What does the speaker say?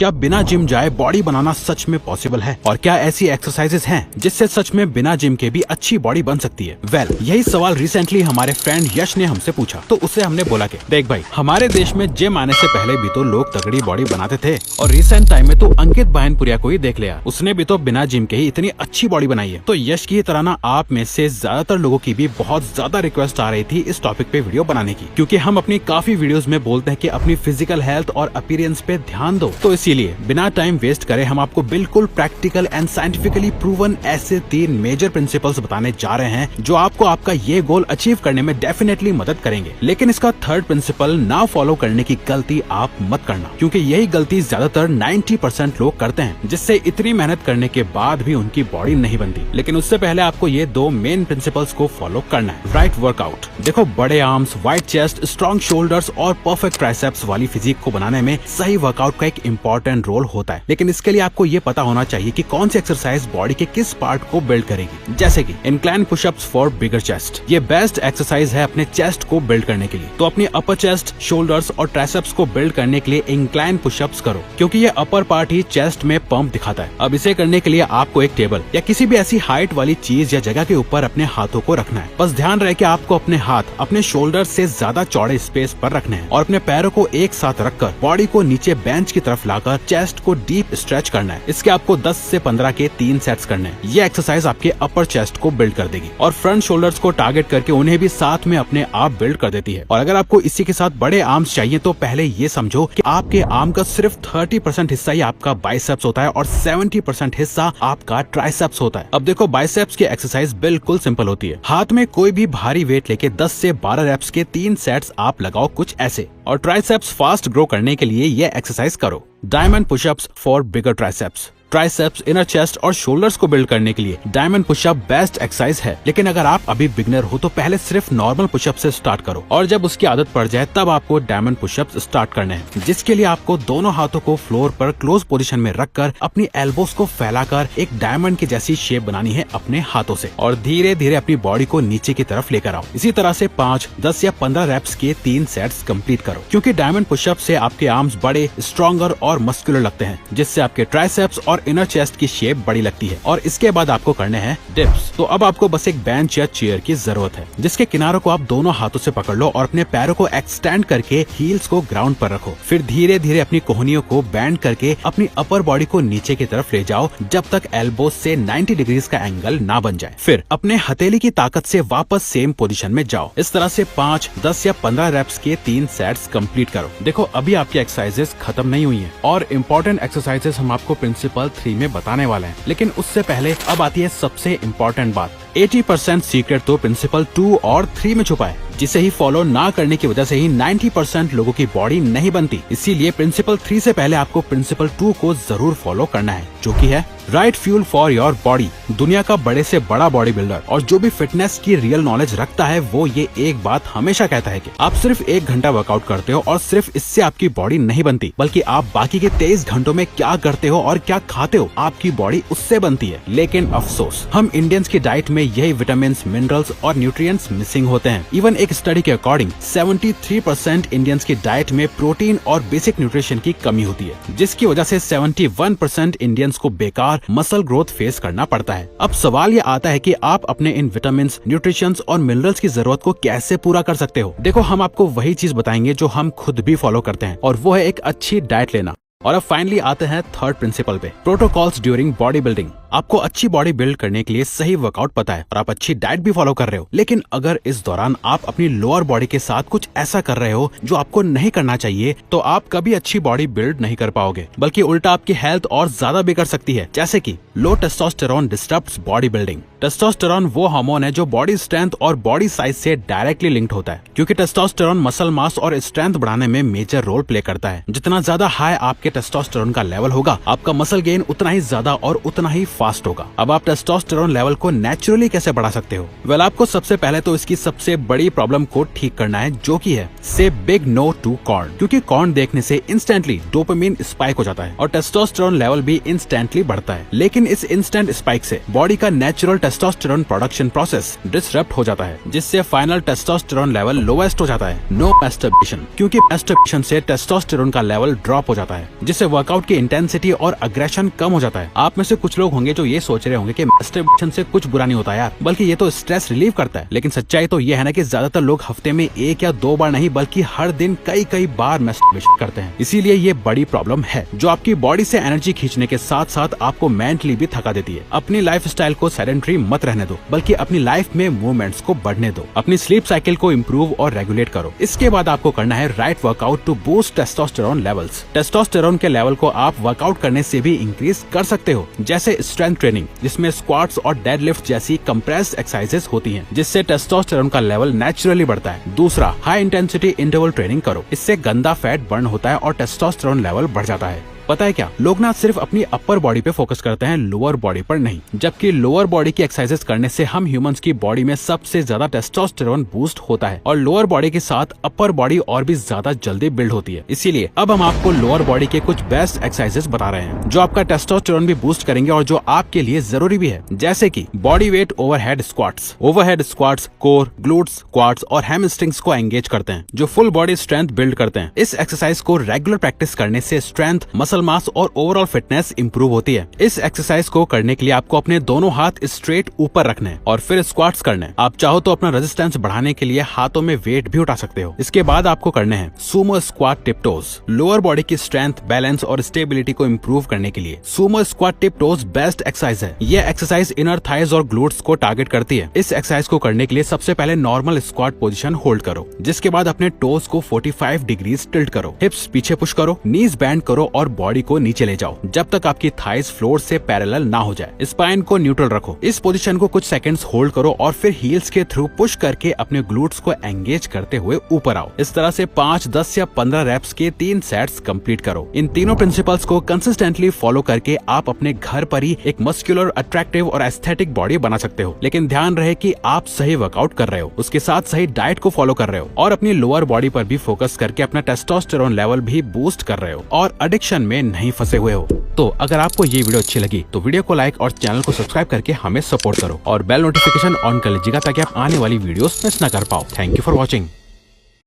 क्या बिना जिम जाए बॉडी बनाना सच में पॉसिबल है? और क्या ऐसी एक्सरसाइजेस हैं जिससे सच में बिना जिम के भी अच्छी बॉडी बन सकती है? यही सवाल रिसेंटली हमारे फ्रेंड यश ने हमसे पूछा, तो उससे हमने बोला कि देख भाई, हमारे देश में जिम आने से पहले भी तो लोग तगड़ी बॉडी बनाते थे, और रिसेंट टाइम में तो अंकित बायनपुरिया को ही देख लिया, उसने भी तो बिना जिम के ही इतनी अच्छी बॉडी बनाई है। तो यश की तरह ना आप में से ज्यादातर लोगों की भी बहुत ज्यादा रिक्वेस्ट आ रही थी इस टॉपिक पे वीडियो बनाने की, क्योंकि हम अपनी काफी वीडियोस में बोलते हैं कि अपनी फिजिकल हेल्थ और अपीयरेंस पे ध्यान दो। तो इसीलिए बिना टाइम वेस्ट करे हम आपको बिल्कुल प्रैक्टिकल एंड साइंटिफिकली प्रूवन ऐसे 3 मेजर प्रिंसिपल्स बताने जा रहे हैं जो आपको आपका ये गोल अचीव करने में डेफिनेटली मदद करेंगे। लेकिन इसका थर्ड प्रिंसिपल ना फॉलो करने की गलती आप मत करना, क्योंकि यही गलती ज्यादातर 90% लोग करते हैं, जिससे इतनी मेहनत करने के बाद भी उनकी बॉडी नहीं बनती। लेकिन उससे पहले आपको ये 2 मेन प्रिंसिपल्स को फॉलो करना है। Right workout. देखो, बड़े arms, wide chest, strong shoulders और परफेक्ट ट्राइसेप्स वाली फिजिक को बनाने में सही वर्कआउट का एक इम्पोर्टेंट रोल होता है। लेकिन इसके लिए आपको ये पता होना चाहिए कि कौन सी एक्सरसाइज बॉडी के किस पार्ट को बिल्ड करेगी। जैसे कि incline pushups for bigger chest, ये बेस्ट एक्सरसाइज है अपने चेस्ट को बिल्ड करने के लिए। तो अपनी अपर चेस्ट, शोल्डर्स और ट्राइसेप्स को बिल्ड करने के लिए इंक्लाइन पुशअप्स करो, क्योंकि ये अपर पार्ट ही चेस्ट में पंप दिखाता है। अब इसे करने के लिए आपको एक टेबल या किसी भी ऐसी हाइट वाली चीज या जगह के ऊपर अपने हाथों को रखना है। बस ध्यान रहे कि आपको अपने हाथ अपने शोल्डर से ज्यादा चौड़े स्पेस पर रखने हैं और अपने पैरों को एक साथ रखकर बॉडी को नीचे बेंच की तरफ लाकर चेस्ट को डीप स्ट्रेच करना है। इसके आपको 10 से 15 के 3 सेट्स करने हैं। ये एक्सरसाइज आपके अपर चेस्ट को बिल्ड कर देगी और फ्रंट शोल्डर्स को टारगेट करके उन्हें भी साथ में अपने आप बिल्ड कर देती है। और अगर आपको इसी के साथ बड़े आर्म्स चाहिए तो पहले ये समझो कि आपके आर्म का सिर्फ 30% हिस्सा ही आपका बाइसेप्स होता है और 70% हिस्सा आपका ट्राइसेप्स होता है। अब देखो, बाइसेप्स की एक्सरसाइज बिल्कुल सिंपल होती है। हाथ में कोई भी भारी वेट लेके 10 से 12 रेप्स के 3 सेट्स आप लगाओ कुछ ऐसे। और ट्राइसेप्स फास्ट ग्रो करने के लिए ये एक्सरसाइज करो। Diamond pushups for bigger triceps. Triceps, inner chest और शोल्डर्स को बिल्ड करने के लिए डायमंड पुशअप बेस्ट एक्सरसाइज है। लेकिन अगर आप अभी बिगनर हो तो पहले सिर्फ नॉर्मल पुशअप से स्टार्ट करो, और जब उसकी आदत पड़ जाए तब आपको डायमंड पुशअप स्टार्ट करने हैं, जिसके लिए आपको दोनों हाथों को फ्लोर पर क्लोज पोजीशन में रखकर अपनी एल्बोस को फैलाकर एक डायमंड की जैसी शेप बनानी है अपने हाथों से, और धीरे धीरे अपनी बॉडी को नीचे की तरफ लेकर आओ। इसी तरह से 5, 10 या 15 रेप्स के 3 सेट्स कंप्लीट करो, क्योंकि डायमंड पुशअप से आपके आर्म्स बड़े, स्ट्रॉन्गर और मस्कुलर लगते हैं, जिससे आपके ट्राइसेप्स और इनर चेस्ट की शेप बड़ी लगती है। और इसके बाद आपको करने हैं डिप्स। तो अब आपको बस एक बेंच या चेयर की जरूरत है, जिसके किनारों को आप दोनों हाथों से पकड़ लो और अपने पैरों को एक्सटेंड करके हील्स को ग्राउंड पर रखो। फिर धीरे धीरे अपनी कोहनियों को बेंड करके अपनी अपर बॉडी को नीचे की तरफ ले जाओ, जब तक एल्बोस से 90 डिग्रीज का एंगल ना बन जाए। फिर अपने हथेली की ताकत से वापस सेम पोजीशन में जाओ। इस तरह से 5, 10 या 15 रेप्स के 3 सेट्स कंप्लीट करो। देखो, अभी आपकी एक्सरसाइजेस खत्म नहीं हुई हैं, और इम्पोर्टेंट एक्सरसाइजेस हम आपको प्रिंसिपल 3 में बताने वाले हैं। लेकिन उससे पहले अब आती है सबसे इम्पोर्टेंट बात। 80% सीक्रेट तो प्रिंसिपल 2 और 3 में छुपा है, जिसे ही फॉलो ना करने की वजह से ही 90% लोगों की बॉडी नहीं बनती। इसीलिए प्रिंसिपल 3 से पहले आपको प्रिंसिपल 2 को जरूर फॉलो करना है, जो कि है right fuel for your body. दुनिया का बड़े से बड़ा बॉडी बिल्डर और जो भी फिटनेस की रियल नॉलेज रखता है, वो ये एक बात हमेशा कहता है कि आप सिर्फ 1 घंटा वर्कआउट करते हो और सिर्फ इससे आपकी बॉडी नहीं बनती, बल्कि आप बाकी के 23 घंटों में क्या करते हो और क्या खाते हो, आपकी बॉडी उससे बनती है। लेकिन अफसोस, हम इंडियंस की डाइट में यही विटामिन, मिनरल्स और न्यूट्रिएंट्स मिसिंग होते हैं। इवन एक स्टडी के अकॉर्डिंग 73% इंडियंस की डाइट में प्रोटीन और बेसिक न्यूट्रिशन की कमी होती है, जिसकी वजह से 71% इंडियंस को बेकार मसल ग्रोथ फेस करना पड़ता है। अब सवाल ये आता है कि आप अपने इन विटामिन, न्यूट्रिशन और मिनरल्स की जरूरत को कैसे पूरा कर सकते हो। देखो, हम आपको वही चीज बताएंगे जो हम खुद भी फॉलो करते हैं, और वो है एक अच्छी डाइट लेना। और अब फाइनली आते हैं थर्ड प्रिंसिपल पे, प्रोटोकॉल्स ड्यूरिंग बॉडी बिल्डिंग। आपको अच्छी बॉडी बिल्ड करने के लिए सही वर्कआउट पता है और आप अच्छी डाइट भी फॉलो कर रहे हो, लेकिन अगर इस दौरान आप अपनी लोअर बॉडी के साथ कुछ ऐसा कर रहे हो जो आपको नहीं करना चाहिए, तो आप कभी अच्छी बॉडी बिल्ड नहीं कर पाओगे, बल्कि उल्टा आपकी हेल्थ और ज्यादा बिगड़ सकती है। जैसे कि low testosterone disturbs body building. Testosterone वो हार्मोन है जो बॉडी स्ट्रेंथ और बॉडी साइज से डायरेक्टली लिंक्ड होता है, क्योंकि टेस्टोस्टेरोन मसल मास और स्ट्रेंथ बढ़ाने में मेजर रोल प्ले करता है। जितना ज्यादा हाई आपके टेस्टोस्टेरोन का लेवल होगा, आपका मसल गेन उतना ही ज्यादा और उतना ही फास्ट होगा। अब आप टेस्टोस्टेरोन लेवल को नेचुरली कैसे बढ़ा सकते हो? वेल, आपको सबसे पहले तो इसकी सबसे बड़ी प्रॉब्लम को ठीक करना है, जो कि है से बिग नो टू कॉर्न, क्योंकि कॉर्न देखने से इंस्टेंटली डोपामिन स्पाइक हो जाता है और टेस्टोस्टेरोन लेवल भी इंस्टेंटली बढ़ता है। लेकिन इस इंस्टेंट स्पाइक से बॉडी का natural testosterone production process disrupt हो जाता है, जिससे फाइनल टेस्टोस्टेरोन लेवल लोएस्ट हो जाता है। नो मैस्टरबेशन, क्योंकि मैस्टरबेशन से टेस्टोस्टेरोन का लेवल ड्रॉप हो जाता है। जिससे वर्कआउट की इंटेंसिटी और अग्रेशन कम हो जाता है। आप में से कुछ लोग होंगे जो ये सोच रहे होंगे कि मैस्टरबेशन से कुछ बुरा नहीं होता यार, बल्कि ये तो स्ट्रेस रिलीव करता है। लेकिन सच्चाई तो ये है ना कि ज्यादातर लोग हफ्ते में 1 या 2 बार नहीं बल्कि हर दिन कई बार मैस्टरबेशन करते हैं। इसीलिए ये बड़ी प्रॉब्लम है जो आपकी बॉडी से एनर्जी खींचने के साथ साथ आपको मेंटली भी थका देती है। अपनी लाइफस्टाइल को सेडेंटरी मत रहने दो, बल्कि अपनी लाइफ में मूवमेंट्स को बढ़ने दो। अपनी स्लीप साइकिल को इम्प्रूव और रेगुलेट करो। इसके बाद आपको करना है right workout to boost testosterone levels. Testosterone के लेवल को आप वर्कआउट करने से भी इंक्रीज कर सकते हो, जैसे स्ट्रेंथ ट्रेनिंग जिसमें स्क्वाट्स और डेडलिफ्ट जैसी कंप्रेस्ड एक्सरसाइजेस होती हैं, जिससे टेस्टोस्टेरोन का लेवल नेचुरली बढ़ता है। दूसरा, हाई इंटेंसिटी इंटरवल ट्रेनिंग करो। इससे गंदा फैट बर्न होता है और टेस्टोस्टेरोन लेवल बढ़ जाता है। पता है क्या, लोग ना सिर्फ अपनी अपर बॉडी पे फोकस करते हैं, लोअर बॉडी पर नहीं। जबकि लोअर बॉडी की एक्सरसाइजेस करने से हम ह्यूमंस की बॉडी में सबसे ज्यादा टेस्टोस्टेरोन बूस्ट होता है और लोअर बॉडी के साथ अपर बॉडी और भी ज्यादा जल्दी बिल्ड होती है। इसीलिए अब हम आपको लोअर बॉडी के कुछ बेस्ट एक्सरसाइजेस बता रहे हैं जो आपका टेस्टोस्टेरोन भी बूस्ट करेंगे और जो आपके लिए जरूरी भी है, जैसे की body weight overhead squats. Overhead squats core, glutes, quads और हैमस्ट्रिंग्स को एंगेज करते हैं, जो फुल बॉडी स्ट्रेंथ बिल्ड करते हैं। इस एक्सरसाइज को रेगुलर प्रैक्टिस करने से स्ट्रेंथ, मसल मास और ओवरऑल फिटनेस इंप्रूव होती है। इस एक्सरसाइज को करने के लिए आपको अपने दोनों हाथ स्ट्रेट ऊपर रखने हैं और फिर स्क्वाट्स करने हैं। आप चाहो तो अपना रेजिस्टेंस बढ़ाने के लिए हाथों में वेट भी उठा सकते हो। इसके बाद आपको करने हैं सुमो स्क्वाट टिपटोज। लोअर बॉडी की स्ट्रेंथ, बैलेंस और स्टेबिलिटी को इम्प्रूव करने के लिए सुमो स्क्वाट टिपटोज बेस्ट एक्सरसाइज है। यह एक्सरसाइज इनर थाइज और ग्लूट्स को टारगेट करती है। इस एक्सरसाइज को करने के लिए सबसे पहले नॉर्मल स्क्वाट पोजीशन होल्ड करो, जिसके बाद अपने टोज को 45 डिग्रीज टिल्ट करो, हिप्स पीछे पुश करो, नीज बैंड करो और बॉडी को नीचे ले जाओ जब तक आपकी थाइज फ्लोर से पैरेलल ना हो जाए। स्पाइन को न्यूट्रल रखो। इस पोजीशन को कुछ सेकंड्स होल्ड करो और फिर हील्स के थ्रू पुश करके अपने ग्लूट्स को एंगेज करते हुए ऊपर आओ। इस तरह से 5, 10 या 15 रेप्स के 3 सेट्स कंप्लीट करो। इन तीनों प्रिंसिपल्स को कंसिस्टेंटली फॉलो करके आप अपने घर पर ही एक मस्कुलर, अट्रैक्टिव और एस्थेटिक बॉडी बना सकते हो। लेकिन ध्यान रहे कि आप सही वर्कआउट कर रहे हो, उसके साथ सही डाइट को फॉलो कर रहे हो और अपनी लोअर बॉडी पर भी फोकस करके अपना टेस्टोस्टेरोन लेवल भी बूस्ट कर रहे हो और एडिक्शन में नहीं फंसे हुए हो। तो अगर आपको ये वीडियो अच्छी लगी तो वीडियो को लाइक और चैनल को सब्सक्राइब करके हमें सपोर्ट करो और बेल नोटिफिकेशन ऑन कर लीजिएगा ताकि आप आने वाली वीडियोस मिस ना कर पाओ। Thank you for watching.